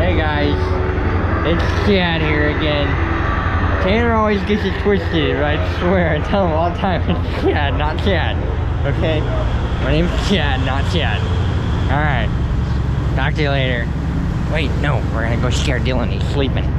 Hey guys, it's Chad here again. Tanner always gets it twisted, but I swear, I tell him all the time, it's Chad, not Chad. Okay? My name's Chad, not Chad. Alright. Talk to you later. Wait, no, we're gonna go scare Dylan, he's sleeping.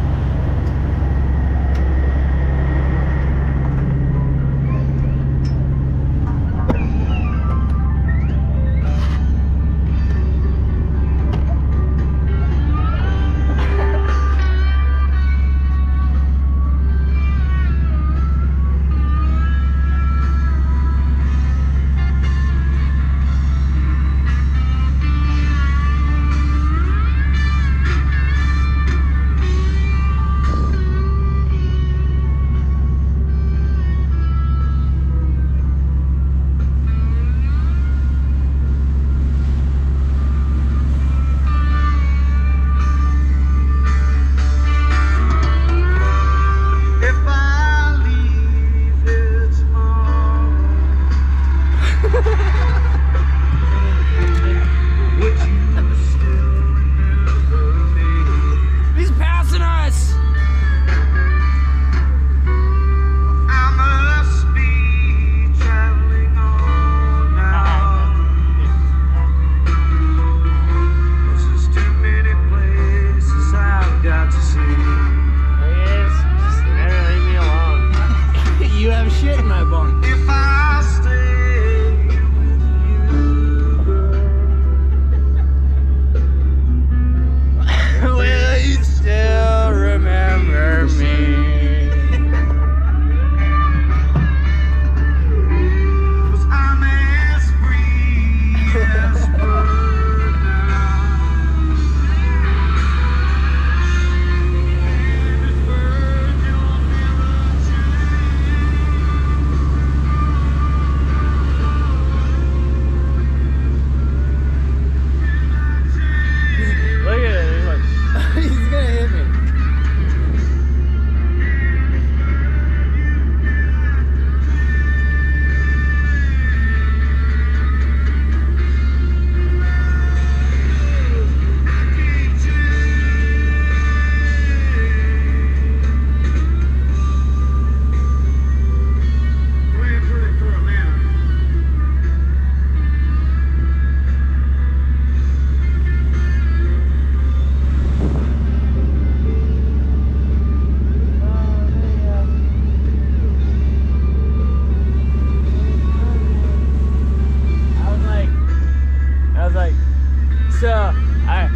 So I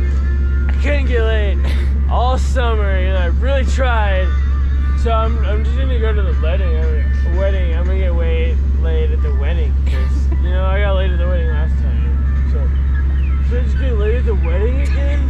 couldn't get laid all summer, and I really tried. So I'm just gonna go to the wedding. I'm gonna get laid at the wedding because I got laid at the wedding last time. So should I just get laid at the wedding again?